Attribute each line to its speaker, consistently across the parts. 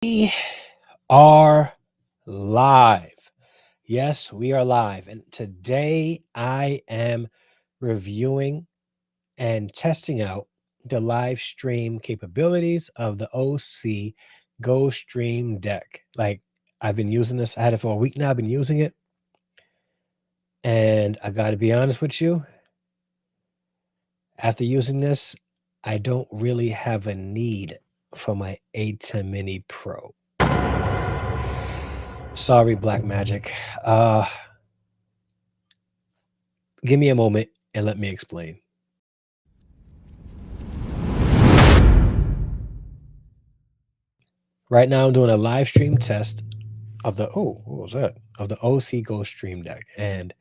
Speaker 1: We are live. Yes, we are live. And today I am reviewing and testing out the live stream capabilities of the OSEE GoStream Deck. Like, I've been using this. I had it for a week now. I've been using it. And I got to be honest with you. After using this, I don't really have a need for my Atem Mini Pro. Sorry, Black Magic. Give me a moment and let me explain. Right now, I'm doing a live stream test of the what was that? Of the OSEE GoStream Deck, and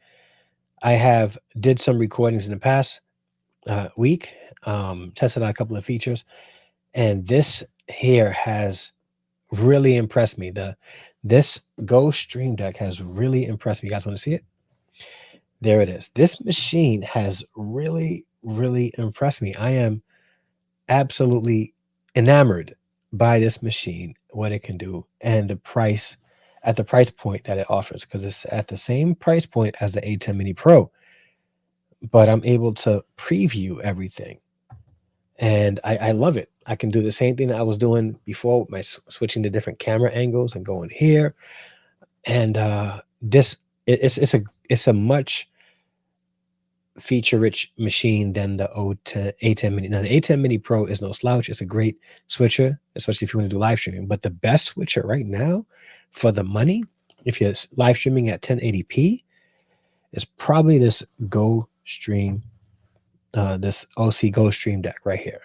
Speaker 1: I did some recordings in the past week, tested out a couple of features, and this here has really impressed me. This GoStream Deck has really impressed me. You guys want to see it? There it is. This machine has really, really impressed me. I am absolutely enamored by this machine, what it can do, and the price at the price point that it offers, because it's at the same price point as the Atem Mini Pro, but I'm able to preview everything. And I love it. I can do the same thing that I was doing before with my switching to different camera angles and going here. And it's a much feature-rich machine than the Atem Mini. Now, the Atem Mini Pro is no slouch. It's a great switcher, especially if you want to do live streaming. But the best switcher right now for the money, if you're live streaming at 1080p, is probably this GoStream, this OSEE GoStream Deck right here.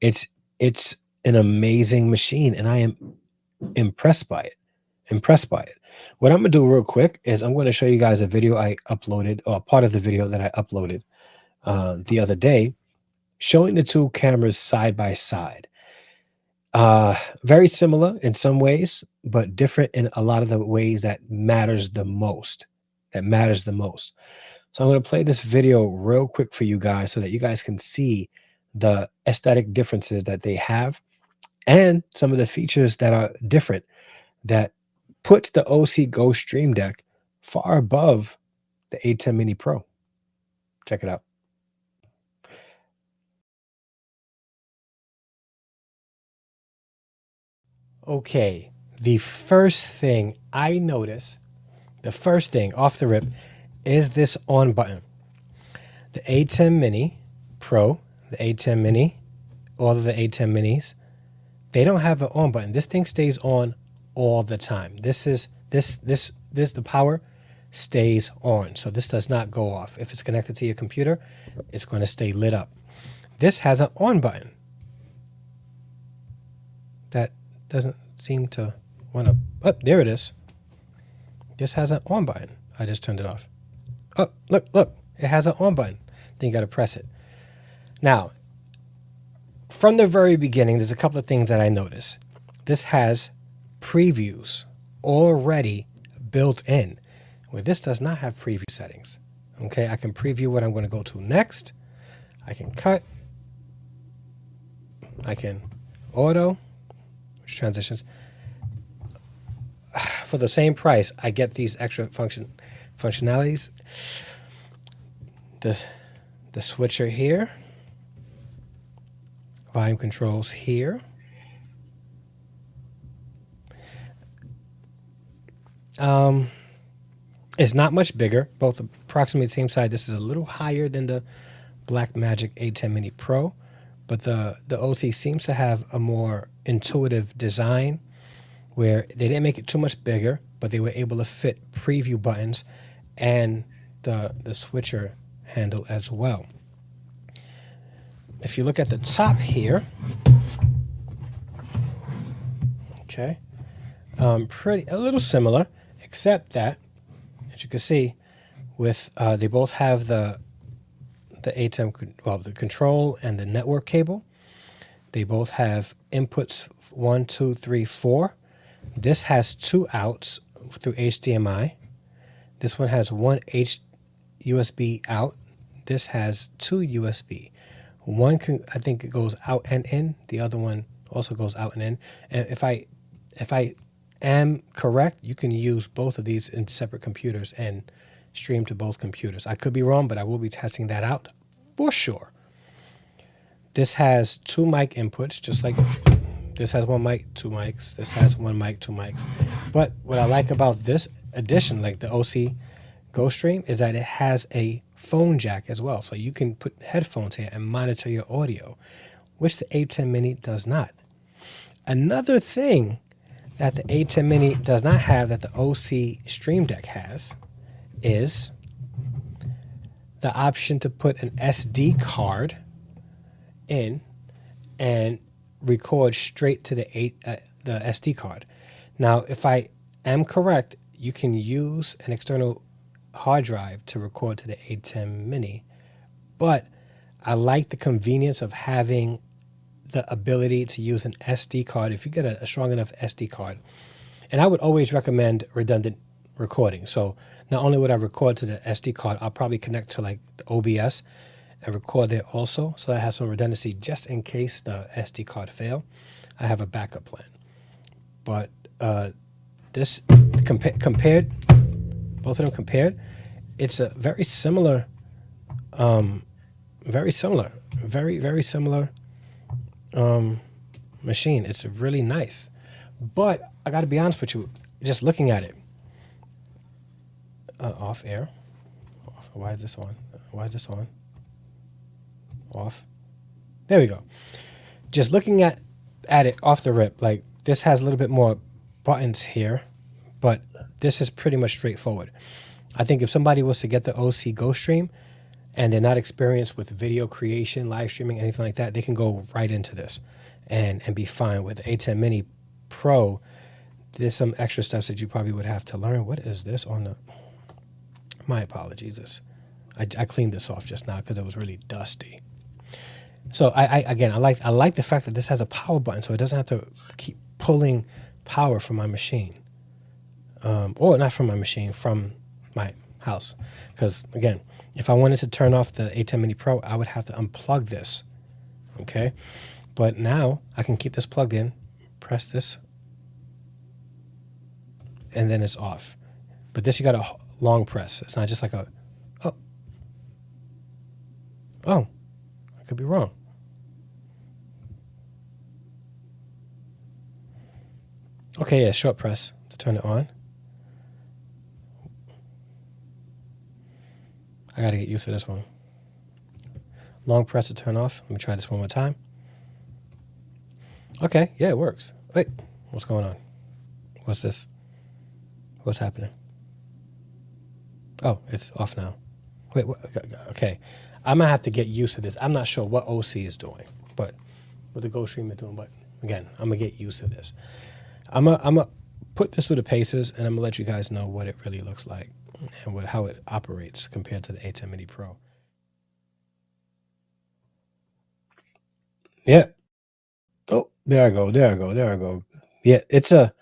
Speaker 1: It's an amazing machine, and I am impressed by it. What I'm gonna do real quick is I'm going to show you guys a video I uploaded, or part of the video that I uploaded the other day, showing the two cameras side by side. Very similar in some ways, but different in a lot of the ways that matters the most. So I'm going to play this video real quick for you guys so that you guys can see the aesthetic differences that they have and some of the features that are different that puts the OSEE GoStream Deck far above the Atem Mini Pro. Check it out. Okay, the first thing I notice, the first thing off the rip, is this on button. The Atem Mini Pro, the Atem Mini, all of the Atem Minis, they don't have an on button. This thing stays on all the time. The power stays on, so this does not go off. If it's connected to your computer, it's going to stay lit up. This has an on button that doesn't seem to want to. Oh, there it is. This has an on button. I just turned it off. Oh, look, it has an on button. Then you got to press it. Now, from the very beginning, there's a couple of things that I noticed. This has previews already built in, where this does not have preview settings. Okay, I can preview what I'm going to go to next. I can cut. I can auto, which transitions. For the same price, I get these extra functionalities. The switcher here, volume controls here. It's not much bigger, both approximately the same size. This is a little higher than the Blackmagic Atem Mini Pro, but the OSEE seems to have a more intuitive design where they didn't make it too much bigger, but they were able to fit preview buttons and the switcher handle as well. If you look at the top here, okay, a little similar, except that, as you can see, with they both have the Atem, well, the control and the network cable. They both have inputs 1, 2, 3, 4. This has 2 outs through HDMI. This one has 1 USB out. This has 2 USB. One I think it goes out and in. The other one also goes out and in. And if I if I am correct, you can use both of these in separate computers and stream to both computers. I could be wrong, but I will be testing that out for sure. This has 2 mic inputs, just like this has 1 mic, 2 mics. This has 1 mic, 2 mics. But what I like about this edition, like the OSEE GoStream, is that it has a phone jack as well. So you can put headphones here and monitor your audio, which the Atem Mini does not. Another thing that the Atem Mini does not have that the OSEE Stream Deck has is the option to put an SD card in and record straight to the SD card. Now, if I am correct, you can use an external hard drive to record to the Atem Mini, but I like the convenience of having the ability to use an SD card if you get a strong enough SD card. And I would always recommend redundant recording. So not only would I record to the SD card, I'll probably connect to like the OBS and record there also, so I have some redundancy just in case the SD card fail. I have a backup plan. But this compared, both of them compared, it's a very similar, very similar machine. It's really nice. But I got to be honest with you, just looking at it, off air. Off. Why is this on? Why is this on? Off. There we go. Just looking at it off the rip, like this has a little bit more buttons here, but this is pretty much straightforward. I think if somebody was to get the OSEE GoStream and they're not experienced with video creation, live streaming, anything like that, they can go right into this and be fine. With the Atem Mini Pro, there's some extra steps that you probably would have to learn. What is this on the... My apologies. I cleaned this off just now because it was really dusty. So I like the fact that this has a power button, so it doesn't have to keep pulling power from my machine, or not from my machine, from my house. Because again, if I wanted to turn off the Atem Mini Pro, I would have to unplug this. Okay, but now I can keep this plugged in, press this, and then it's off. But this you got a long press. It's not just like a oh. I could be wrong. Okay, yeah, short press to turn it on. I gotta get used to this one. Long press to turn off. Let me try this one more time. Okay, yeah, it works. Wait, what's going on? What's this? What's happening? Oh, it's off now. Wait, what? Okay. I'm gonna have to get used to this. I'm not sure what OSEE is doing, but what the GoStream is doing. But again, I'm gonna get used to this. I'm gonna put this through the paces, and I'm gonna let you guys know what it really looks like and how it operates compared to the Atem Mini Pro. Yeah. Oh, there I go. Yeah, it's a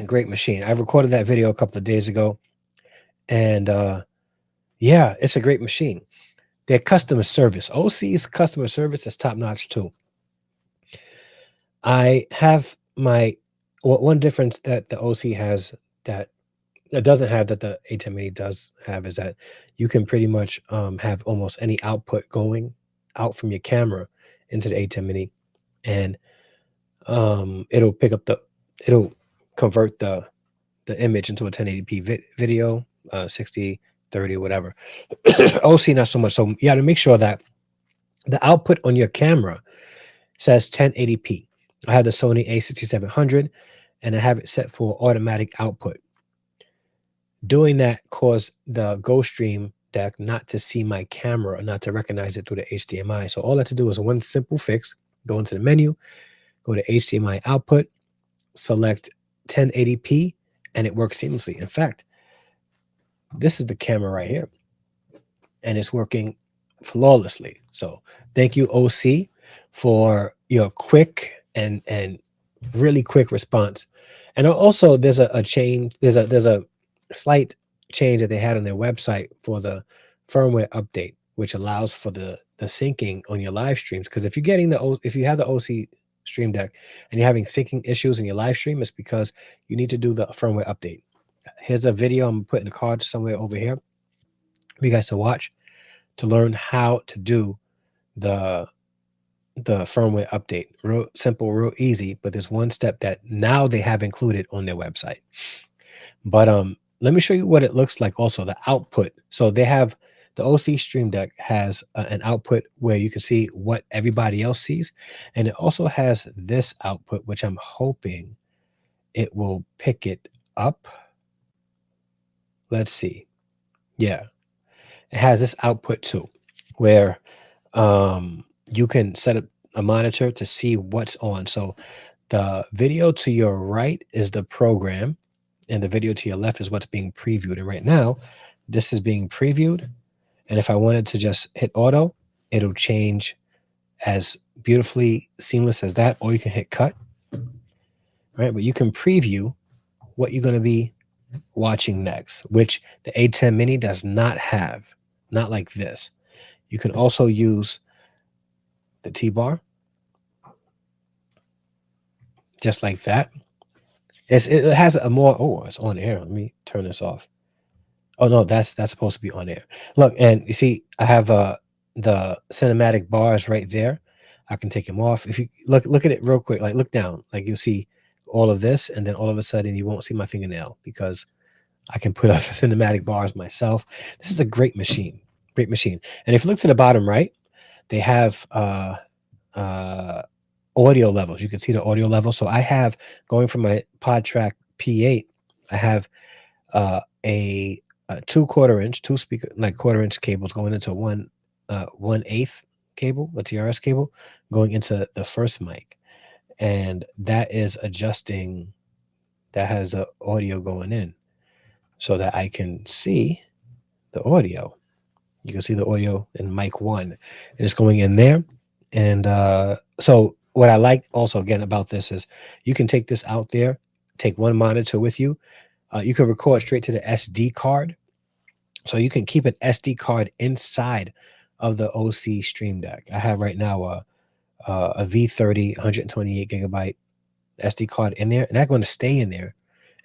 Speaker 1: great machine. I recorded that video a couple of days ago, and yeah, it's a great machine. Their customer service, OSEE's customer service is top notch too. I have one difference that the OSEE has that it doesn't have that the Atem Mini does have is that you can pretty much have almost any output going out from your camera into the Atem Mini, and it'll convert the image into a 1080p video, 60, 30, whatever. OSEE not so much. So you got to make sure that the output on your camera says 1080p. I have the Sony a6700 and I have it set for automatic output. Doing that caused the GoStream Deck not to see my camera, not to recognize it through the HDMI. So all I have to do is one simple fix: go into the menu, go to HDMI output, select 1080p, and it works seamlessly. In fact, this is the camera right here, and it's working flawlessly. So thank you, OSEE, for your quick and really quick response. And also there's a change, there's a slight change that they had on their website for the firmware update, which allows for the syncing on your live streams. Because if you're getting if you have the OSEE Stream Deck and you're having syncing issues in your live stream, it's because you need to do the firmware update. Here's a video I'm putting a card somewhere over here for you guys to watch to learn how to do the firmware update. Real simple, real easy, but there's one step that now they have included on their website. But let me show you what it looks like also, the output. So they have the OSEE Stream Deck has an output where you can see what everybody else sees. And it also has this output, which I'm hoping it will pick it up. Let's see. Yeah, it has this output too, where you can set up a monitor to see what's on. So the video to your right is the program, and the video to your left is what's being previewed. And right now, this is being previewed. And if I wanted to just hit auto, it'll change as beautifully seamless as that, or you can hit cut. Right? But you can preview what you're going to be watching next, which the Atem Mini does not have, not like this. You can also use the T-bar, just like that. It has a more, oh, it's on air. Let me turn this off. Oh no, that's supposed to be on air. Look, and you see, I have the cinematic bars right there. I can take them off. If you look at it real quick, like look down, like you'll see all of this, and then all of a sudden you won't see my fingernail because I can put up cinematic bars myself. This is a great machine, great machine. And if you look to the bottom right, they have audio levels. You can see the audio level. So I have, going from my PodTrack P8, I have a 2 1/4-inch, two speaker, like 1/4-inch cables going into one 1/8 cable, a TRS cable, going into the first mic. And that is adjusting, that has the audio going in so that I can see the audio. You can see the audio in mic 1, and it's going in there. And so what I like also, again, about this is you can take this out there, take one monitor with you. You can record straight to the SD card. So you can keep an SD card inside of the OSEE Stream Deck. I have right now a V30 128 gigabyte SD card in there, and that's going to stay in there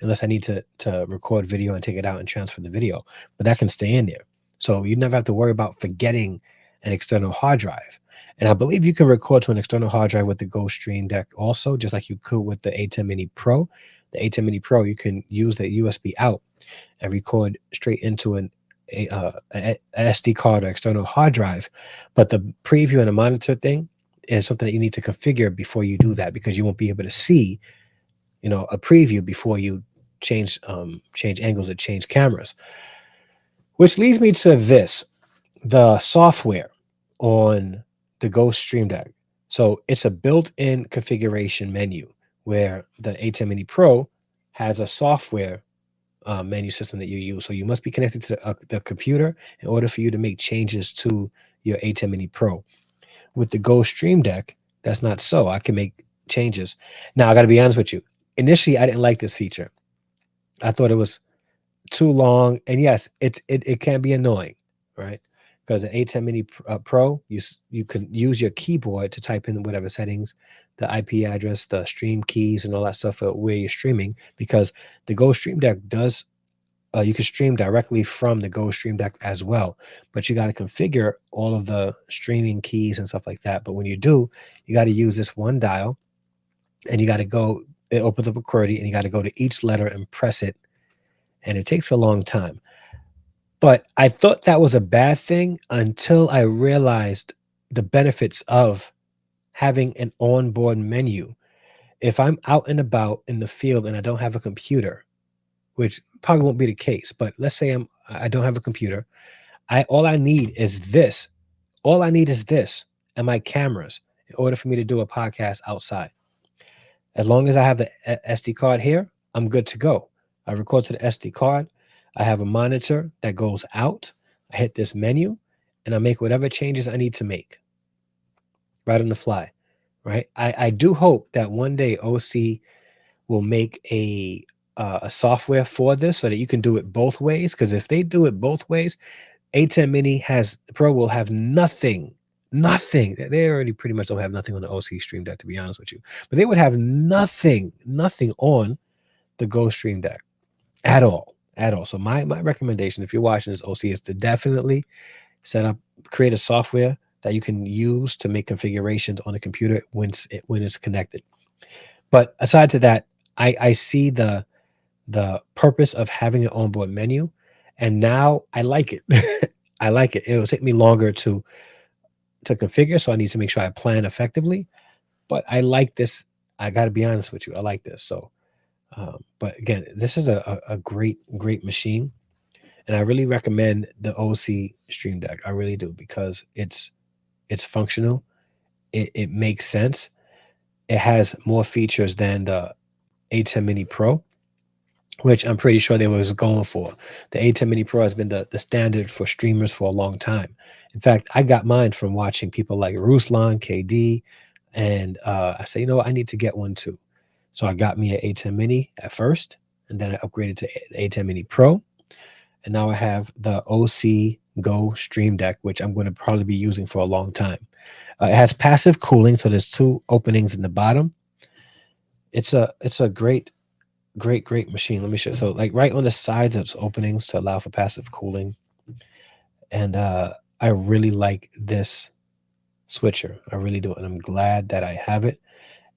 Speaker 1: unless I need to record video and take it out and transfer the video. But that can stay in there. So you never have to worry about forgetting an external hard drive. And I believe you can record to an external hard drive with the GoStream Deck also, just like you could with the Atem Mini Pro. The Atem Mini Pro, you can use the USB out and record straight into an SD card or external hard drive. But the preview and the monitor thing is something that you need to configure before you do that, because you won't be able to see, you know, a preview before you change angles or change cameras. Which leads me to this, the software on the GoStream Deck. So it's a built-in configuration menu where the Atem Mini Pro has a software menu system that you use. So you must be connected to the computer in order for you to make changes to your Atem Mini Pro. With the GoStream Deck, that's not so. I can make changes. Now, I got to be honest with you. Initially, I didn't like this feature. I thought it was too long. And yes, it can be annoying, right? Because an Atem Mini Pro, you can use your keyboard to type in whatever settings, the IP address, the stream keys, and all that stuff where you're streaming. Because the GoStream Deck does, you can stream directly from the GoStream Deck as well, but you got to configure all of the streaming keys and stuff like that. But when you do, you got to use this one dial, and you got to go. It opens up a QWERTY, and you got to go to each letter and press it, and it takes a long time. But I thought that was a bad thing until I realized the benefits of having an onboard menu. If I'm out and about in the field and I don't have a computer, which probably won't be the case, but let's say I don't have a computer, all I need is this. All I need is this and my cameras in order for me to do a podcast outside. As long as I have the SD card here, I'm good to go. I record to the SD card. I have a monitor that goes out. I hit this menu, and I make whatever changes I need to make right on the fly, right? I do hope that one day OSEE will make a software for this so that you can do it both ways, because if they do it both ways, Atem Mini Pro will have nothing Nothing. They already pretty much don't have nothing on the OSEE Stream Deck, to be honest with you. But they would have nothing on the GoStream Deck at all. So my recommendation, if you're watching this OC, is to definitely create a software that you can use to make configurations on the computer when it's connected. But aside to that, I see the purpose of having an onboard menu, and now I like it. I like it. It will take me longer to configure, so I need to make sure I plan effectively. But I like this. I got to be honest with you. I like this. So, but again, this is a great machine, and I really recommend the OSEE Stream Deck. I really do, because it's functional. It makes sense. It has more features than the Atem Mini Pro, which I'm pretty sure they was going for. The Atem Mini Pro has been the standard for streamers for a long time. In fact, I got mine from watching people like Ruslan, KD, and I said, you know what, I need to get one too. So I got me an Atem Mini at first, and then I upgraded to the Atem Mini Pro, and now I have the OSEE GoStream Deck, which I'm going to probably be using for a long time. It has passive cooling, so there's 2 openings in the bottom. It's a great machine. Let me show you. So like right on the sides, there's openings to allow for passive cooling. And I really like this switcher. I really do. And I'm glad that I have it.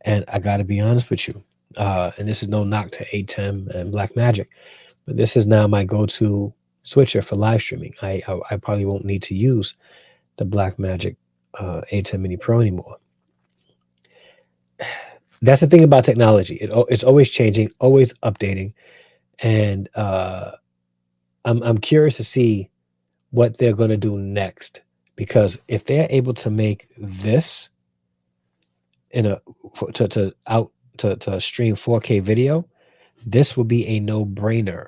Speaker 1: And I got to be honest with you. And this is no knock to Atem and Blackmagic, but this is now my go-to switcher for live streaming. I probably won't need to use the Blackmagic Atem Mini Pro anymore. That's the thing about technology. It's always changing, always updating. And I'm curious to see what they're going to do next, because if they're able to make this to stream 4K video, this will be a no-brainer.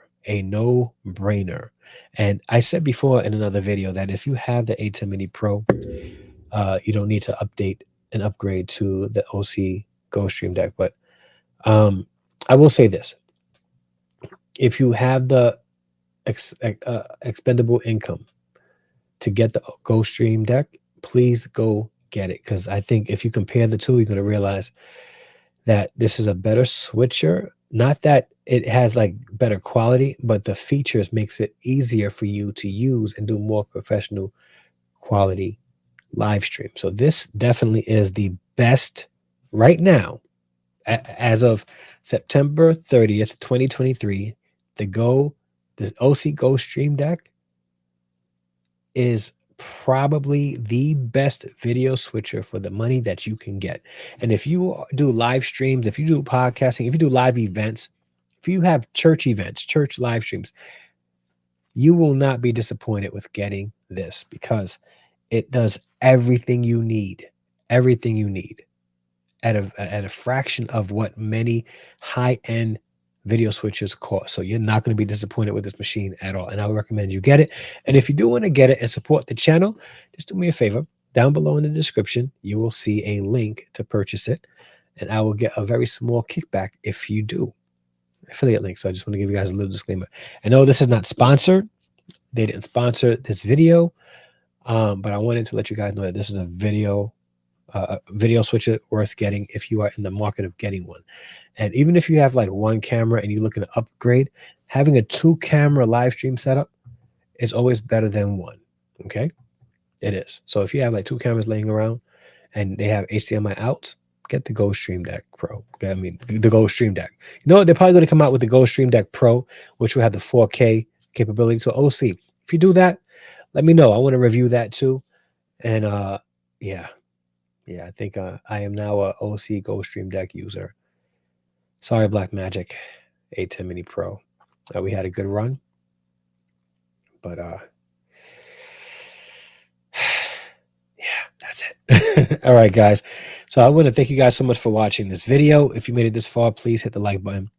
Speaker 1: And I said before in another video that if you have the Atem Mini Pro, you don't need to update and upgrade to the OSEE GoStream Deck. But I will say this: if you have the expendable income to get the GoStream Deck, please go get it, because I think if you compare the two, you're going to realize that this is a better switcher. Not that it has like better quality, but the features makes it easier for you to use and do more professional quality live stream. So this definitely is the best right now, as of September 30th, 2023. This OSEE GoStream Deck is probably the best video switcher for the money that you can get. And if you do live streams, if you do podcasting, if you do live events, if you have church events, church live streams, you will not be disappointed with getting this, because it does everything you need at a fraction of what many high-end video switchers cost. So you're not going to be disappointed with this machine at all. And I would recommend you get it. And if you do want to get it and support the channel, just do me a favor. Down below in the description, you will see a link to purchase it, and I will get a very small kickback if you do. Affiliate link. So I just want to give you guys a little disclaimer. I know this is not sponsored. They didn't sponsor this video, but I wanted to let you guys know that this is a video switcher worth getting if you are in the market of getting one. And even if you have like one camera and you're looking to upgrade, having a 2-camera live stream setup is always better than one. Okay, it is. So if you have like 2 cameras laying around and they have HDMI outs, get the GoStream Deck Pro. I mean, the GoStream Deck. You know what? They're probably going to come out with the GoStream Deck Pro, which will have the 4K capability. So OC, if you do that, let me know. I want to review that too. And yeah, I think I am now a OSEE GoStream Deck user. Sorry, Blackmagic Atem Mini Pro. We had a good run, but yeah, that's it. All right, guys. So I want to thank you guys so much for watching this video. If you made it this far, please hit the like button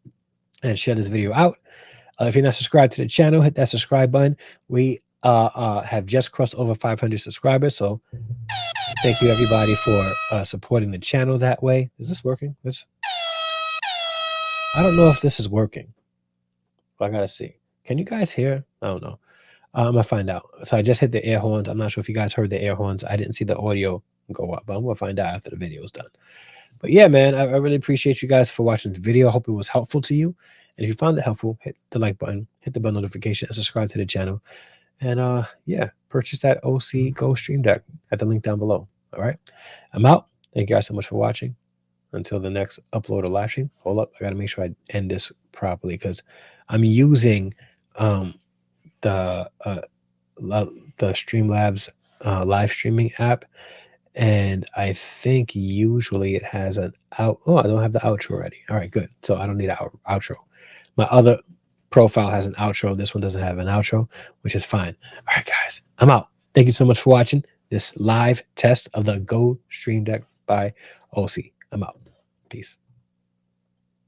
Speaker 1: and share this video out. If you're not subscribed to the channel, hit that subscribe button. We have just crossed over 500 subscribers, so thank you everybody for supporting the channel that way. Is this working? I don't know if this is working. I gotta see. Can you guys hear? I don't know. I'm gonna find out. So I just hit the air horns. I'm not sure if you guys heard the air horns. I didn't see the audio go up, but I'm gonna find out after the video is done. But yeah, man, I really appreciate you guys for watching the video. I hope it was helpful to you. And if you found it helpful, hit the like button, hit the bell notification, and subscribe to the channel. And yeah, purchase that OSEE GoStream Deck at the link down below. All right. I'm out. Thank you guys so much for watching. Until the next upload or live stream. Hold up. I gotta make sure I end this properly because I'm using the Streamlabs live streaming app, and I think usually it has an out. Oh, I don't have the outro ready. All right, good. So I don't need an outro. My other profile has an outro. This one doesn't have an outro, which is fine. All right, guys, I'm out. Thank you so much for watching this live test of the GoStream Deck by OSEE. I'm out. Peace.